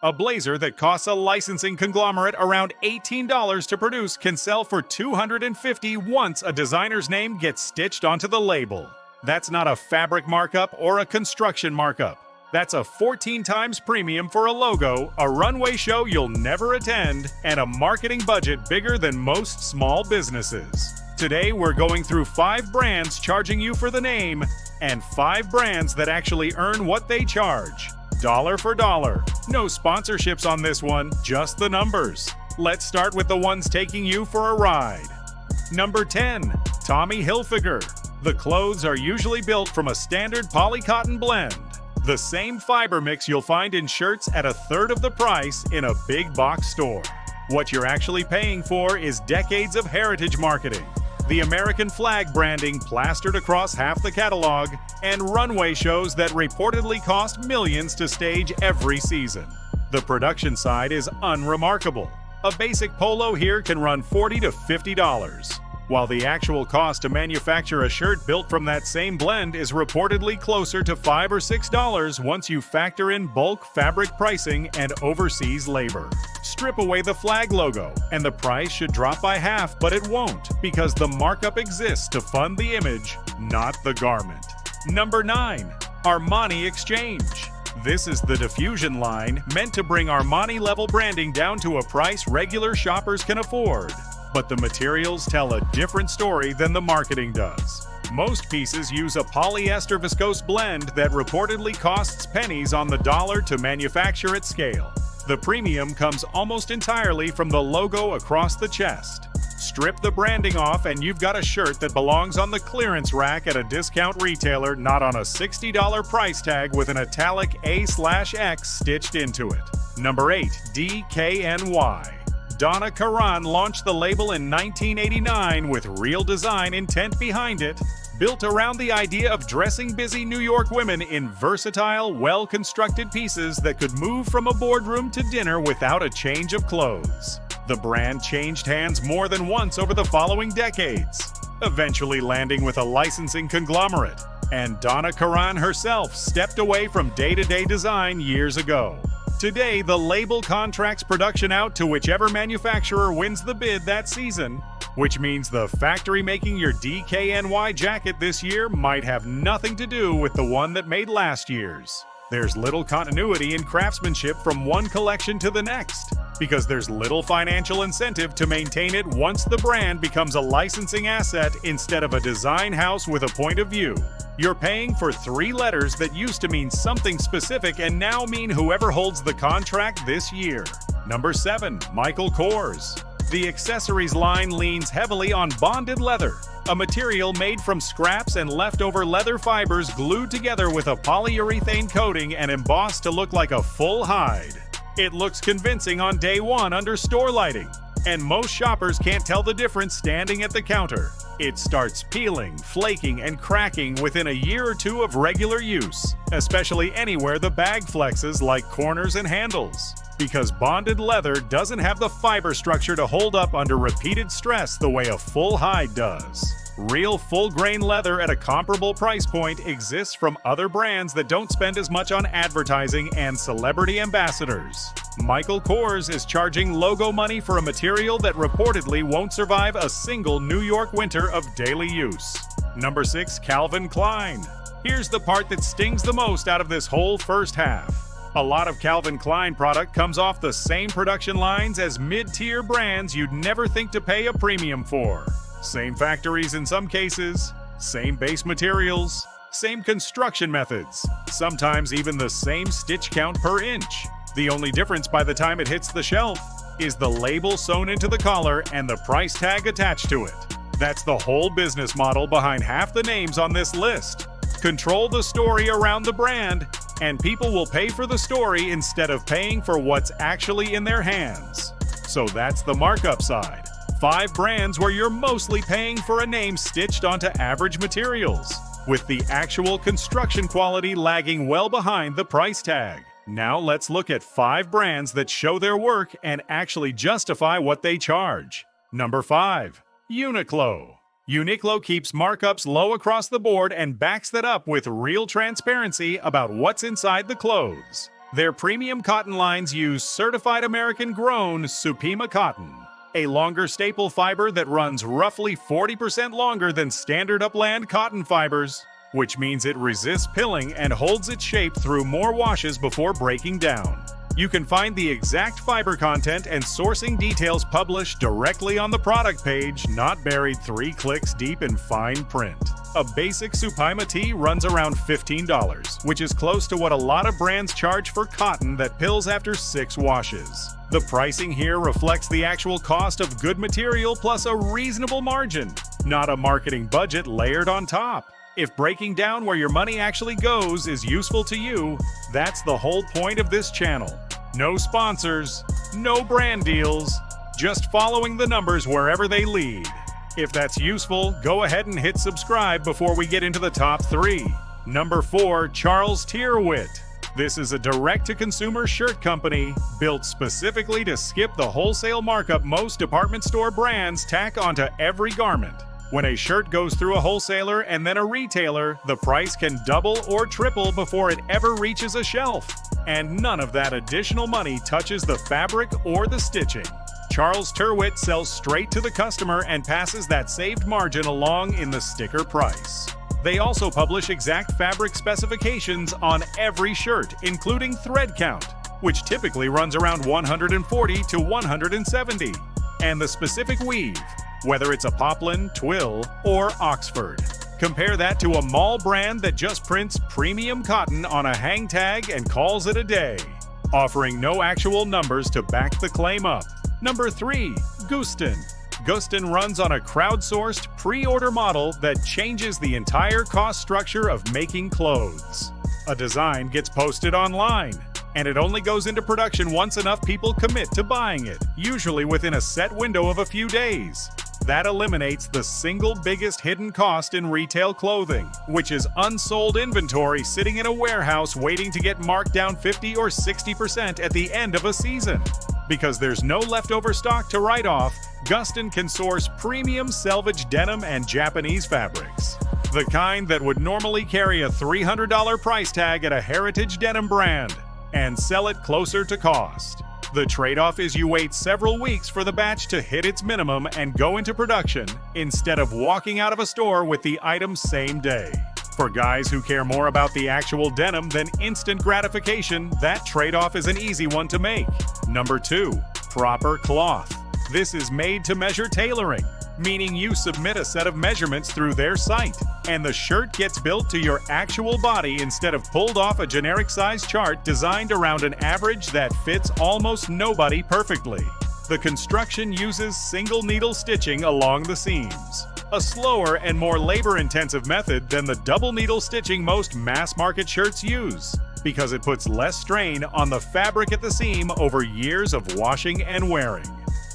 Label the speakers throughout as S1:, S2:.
S1: A blazer that costs a licensing conglomerate around $18 to produce can sell for $250 once a designer's name gets stitched onto the label. That's not a fabric markup or a construction markup. That's a 14 times premium for a logo, a runway show you'll never attend, and a marketing budget bigger than most small businesses. Today, we're going through 5 brands charging you for the name and 5 brands that actually earn what they charge. Dollar for dollar. No sponsorships on this one, just the numbers. Let's start with the ones taking you for a ride. Number 10. Tommy Hilfiger. The clothes are usually built from a standard polycotton blend. The same fiber mix you'll find in shirts at a third of the price in a big box store. What you're actually paying for is decades of heritage marketing, the American flag branding plastered across half the catalog, and runway shows that reportedly cost millions to stage every season. The production side is unremarkable. A basic polo here can run $40 to $50, while the actual cost to manufacture a shirt built from that same blend is reportedly closer to $5 or $6 once you factor in bulk fabric pricing and overseas labor. Strip away the flag logo, and the price should drop by half, but it won't, because the markup exists to fund the image, not the garment. Number 9. Armani Exchange. This is the diffusion line meant to bring Armani-level branding down to a price regular shoppers can afford. But the materials tell a different story than the marketing does. Most pieces use a polyester viscose blend that reportedly costs pennies on the dollar to manufacture at scale. The premium comes almost entirely from the logo across the chest. Strip the branding off and you've got a shirt that belongs on the clearance rack at a discount retailer, not on a $60 price tag with an italic A/X stitched into it. Number 8. DKNY. Donna Karan launched the label in 1989 with real design intent behind it, built around the idea of dressing busy New York women in versatile, well-constructed pieces that could move from a boardroom to dinner without a change of clothes. The brand changed hands more than once over the following decades, eventually landing with a licensing conglomerate, and Donna Karan herself stepped away from day-to-day design years ago. Today, the label contracts production out to whichever manufacturer wins the bid that season, which means the factory making your DKNY jacket this year might have nothing to do with the one that made last year's. There's little continuity in craftsmanship from one collection to the next, because there's little financial incentive to maintain it once the brand becomes a licensing asset instead of a design house with a point of view. You're paying for 3 letters that used to mean something specific and now mean whoever holds the contract this year. Number 7. Michael Kors. The accessories line leans heavily on bonded leather, a material made from scraps and leftover leather fibers glued together with a polyurethane coating and embossed to look like a full hide. It looks convincing on day one under store lighting, and most shoppers can't tell the difference standing at the counter. It starts peeling, flaking, and cracking within a year or 2 of regular use, especially anywhere the bag flexes like corners and handles, because bonded leather doesn't have the fiber structure to hold up under repeated stress the way a full hide does. Real full-grain leather at a comparable price point exists from other brands that don't spend as much on advertising and celebrity ambassadors. Michael Kors is charging logo money for a material that reportedly won't survive a single New York winter of daily use. Number 6. Calvin Klein. Here's the part that stings the most out of this whole first half. A lot of Calvin Klein product comes off the same production lines as mid-tier brands you'd never think to pay a premium for. Same factories in some cases, same base materials, same construction methods, sometimes even the same stitch count per inch. The only difference by the time it hits the shelf is the label sewn into the collar and the price tag attached to it. That's the whole business model behind half the names on this list. Control the story around the brand, and people will pay for the story instead of paying for what's actually in their hands. So that's the markup side. 5 brands where you're mostly paying for a name stitched onto average materials, with the actual construction quality lagging well behind the price tag. Now let's look at 5 brands that show their work and actually justify what they charge. Number 5. Uniqlo. Uniqlo keeps markups low across the board and backs that up with real transparency about what's inside the clothes. Their premium cotton lines use certified American-grown Supima cotton, a longer staple fiber that runs roughly 40% longer than standard upland cotton fibers, which means it resists pilling and holds its shape through more washes before breaking down. You can find the exact fiber content and sourcing details published directly on the product page, not buried 3 clicks deep in fine print. A basic Supima tee runs around $15, which is close to what a lot of brands charge for cotton that pills after 6 washes. The pricing here reflects the actual cost of good material plus a reasonable margin, not a marketing budget layered on top. If breaking down where your money actually goes is useful to you, that's the whole point of this channel. No sponsors, no brand deals, just following the numbers wherever they lead. If that's useful, go ahead and hit subscribe before we get into the top 3. Number 4, Charles Tyrwhitt. This is a direct-to-consumer shirt company built specifically to skip the wholesale markup most department store brands tack onto every garment. When a shirt goes through a wholesaler and then a retailer, the price can double or triple before it ever reaches a shelf. And none of that additional money touches the fabric or the stitching. Charles Tyrwhitt sells straight to the customer and passes that saved margin along in the sticker price. They also publish exact fabric specifications on every shirt, including thread count, which typically runs around 140 to 170, and the specific weave, whether it's a poplin, twill, or Oxford. Compare that to a mall brand that just prints premium cotton on a hang tag and calls it a day, offering no actual numbers to back the claim up. Number 3, Gustin. Gustin runs on a crowdsourced pre-order model that changes the entire cost structure of making clothes. A design gets posted online, and it only goes into production once enough people commit to buying it, usually within a set window of a few days. That eliminates the single biggest hidden cost in retail clothing, which is unsold inventory sitting in a warehouse waiting to get marked down 50 or 60% at the end of a season. Because there's no leftover stock to write off, Gustin can source premium selvedge denim and Japanese fabrics, the kind that would normally carry a $300 price tag at a heritage denim brand, and sell it closer to cost. The trade-off is you wait several weeks for the batch to hit its minimum and go into production, instead of walking out of a store with the item same day. For guys who care more about the actual denim than instant gratification, that trade-off is an easy one to make. Number 2, proper cloth. This is made-to-measure tailoring, meaning you submit a set of measurements through their site, and the shirt gets built to your actual body instead of pulled off a generic size chart designed around an average that fits almost nobody perfectly. The construction uses single needle stitching along the seams, a slower and more labor-intensive method than the double needle stitching most mass-market shirts use, because it puts less strain on the fabric at the seam over years of washing and wearing.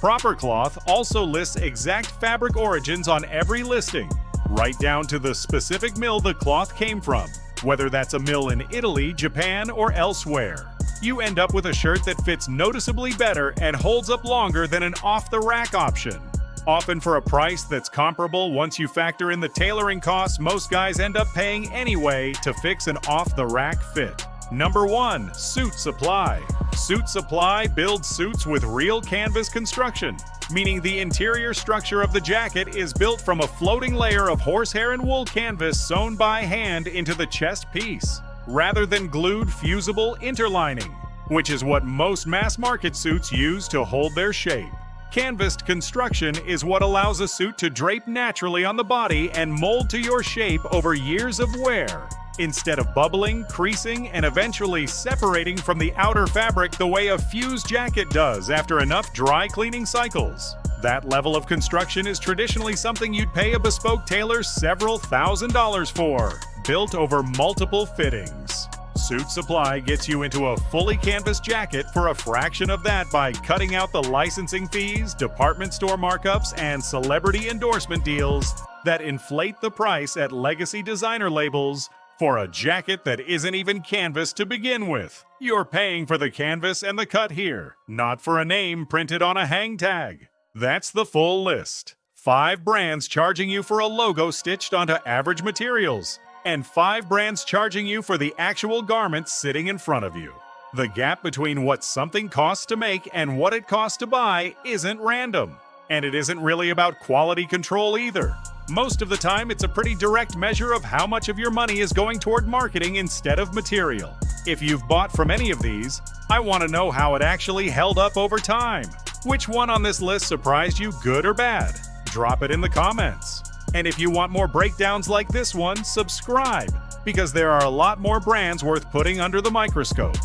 S1: Proper Cloth also lists exact fabric origins on every listing, right down to the specific mill the cloth came from, whether that's a mill in Italy, Japan, or elsewhere. You end up with a shirt that fits noticeably better and holds up longer than an off-the-rack option, often for a price that's comparable once you factor in the tailoring costs most guys end up paying anyway to fix an off-the-rack fit. Number 1, Suit Supply. Suit Supply builds suits with real canvas construction, meaning the interior structure of the jacket is built from a floating layer of horsehair and wool canvas sewn by hand into the chest piece, rather than glued fusible interlining, which is what most mass-market suits use to hold their shape. Canvased construction is what allows a suit to drape naturally on the body and mold to your shape over years of wear, instead of bubbling, creasing, and eventually separating from the outer fabric the way a fused jacket does after enough dry cleaning cycles. That level of construction is traditionally something you'd pay a bespoke tailor several $1,000s for, built over multiple fittings. Suit Supply gets you into a fully canvas jacket for a fraction of that by cutting out the licensing fees, department store markups, and celebrity endorsement deals that inflate the price at legacy designer labels for a jacket that isn't even canvas to begin with. You're paying for the canvas and the cut here, not for a name printed on a hang tag. That's the full list. 5 brands charging you for a logo stitched onto average materials, and 5 brands charging you for the actual garment sitting in front of you. The gap between what something costs to make and what it costs to buy isn't random. And it isn't really about quality control either. Most of the time, it's a pretty direct measure of how much of your money is going toward marketing instead of material. If you've bought from any of these, I want to know how it actually held up over time. Which one on this list surprised you, good or bad? Drop it in the comments. And if you want more breakdowns like this one, subscribe, because there are a lot more brands worth putting under the microscope.